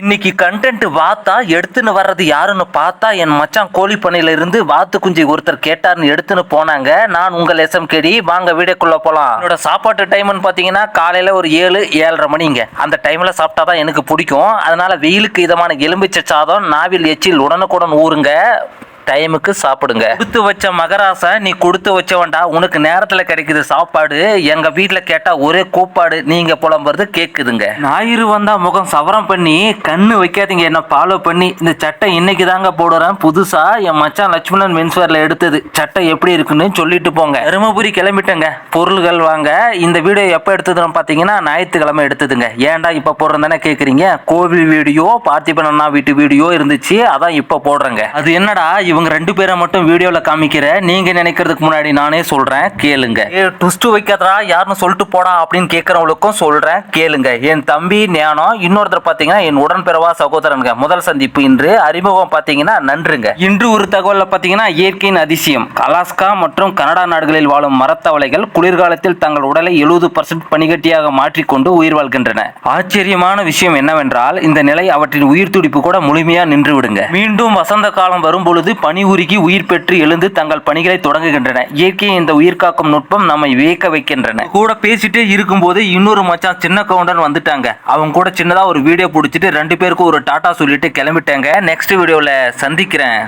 இன்னைக்கு கண்டென்ட் வாத்தா எடுத்துன்னு வர்றது யாருன்னு பார்த்தா என் மச்சான் கோழி பண்ணையில இருந்து வாத்து குஞ்சு ஒருத்தர் கேட்டார்னு எடுத்துன்னு போனாங்க. நான் உங்கள் SMKD. வாங்க வீடியோக்குள்ள போலாம். என்னோட சாப்பாட்டு டைம்னு பாத்தீங்கன்னா காலையில ஒரு 7-7:30 மணிங்க. அந்த டைம்ல சாப்பிட்டாதான் எனக்கு பிடிக்கும். அதனால வெயிலுக்கு இதமான எலும்பிச்சை சாதம் நாவில் எச்சில் உடனுக்குடன் ஊறுங்க. டைமுக்கு சாப்பிடுங்க. கொடுத்து வச்ச மகராசா நீ கொடுத்து வச்சவன்டா, உனக்கு நேரத்துல கிடைக்குது சாப்பாடு. எங்க வீட்டுல கேட்டா ஒரே கூப்பாடு, நீங்க புலம்புறது கேக்குதுங்க. ஞாயிறு வந்தா முகம் சவரம் பண்ணி கண்ணு வைக்காதீங்க, என்ன ஃபாலோ பண்ணி. இந்த சட்டை இன்னைக்கு தாங்க போடுறேன் புதுசா. என் மச்சான் லட்சுமணன் மென்ஸ்வேர்ல எடுத்தது. சட்டை எப்படி இருக்குன்னு சொல்லிட்டு போங்க. தருமபுரி கிளம்பிட்டேங்க பொருள்கள் வாங்க. இந்த வீடியோ எப்ப எடுத்ததுன்னு பாத்தீங்கன்னா ஞாயிற்றுக்கிழமை எடுத்ததுங்க. ஏன்டா இப்ப போடுறேன்னு கேக்குறீங்க. கோவில் வீடியோ, பார்த்திபன் அண்ணா வீட்டு வீடியோ இருந்துச்சு, அதான் இப்ப போடுறேங்க. அது என்னடா இவங்க 2 பேரை மட்டும் வீடியோல காமிக்கிற, நீங்க நினைக்கிறதுக்கு முன்னாடி நானே சொல்றேன் கேளுங்க. ட்விஸ்ட் வைக்காதடா யாருன்னு சொல்லிட்டு போடா அப்படின்னு கேட்கறவங்களுக்கும் சொல்றேன் கேளுங்க. என் தம்பி ஞானம், இன்னொருத்தர் பாத்தீங்கன்னா என் உடன்பிறவா சகோதரனுங்க. முதல் சந்திப்பு இன்று. அறிமுகம் பாத்தீங்கன்னா நன்றுங்க. இன்று ஒரு தகவல்ல பாத்தீங்கன்னா இயற்கையின் அதிசயம். அலாஸ்கா மற்றும் கனடா நாடுகளில் வாழும் மரத்தவளைகள் குளிர்காலத்தில் தங்கள் உடலை 70% பனிகட்டியாக மாற்றிக்கொண்டு உயிர் வாழ்கின்றன. ஆச்சரியமான விஷயம் என்னவென்றால் இந்த நிலை அவற்றின் உயிர் துடிப்பு கூட முழுமையா நின்று விடுங்க. மீண்டும் வசந்த காலம் வரும் பொழுது பனி உருகி உயிர் பெற்று எழுந்து தங்கள் பணிகளை தொடங்குகின்றன. இயற்கையை இந்த உயிர் காக்கும் நுட்பம் நம்மை வியக்க வைக்கின்றன. கூட பேசிட்டே இருக்கும்போது இன்னொரு மச்சான் சின்ன கவுண்டன் வந்துட்டாங்க. அவங்க கூட சின்னதா ஒரு வீடியோ பிடிச்சிட்டு 2 பேருக்கும் ஒரு டாடா சொல்லிட்டு கிளம்பிட்டாங்க. நெக்ஸ்ட் வீடியோல சந்திக்கிறேன்.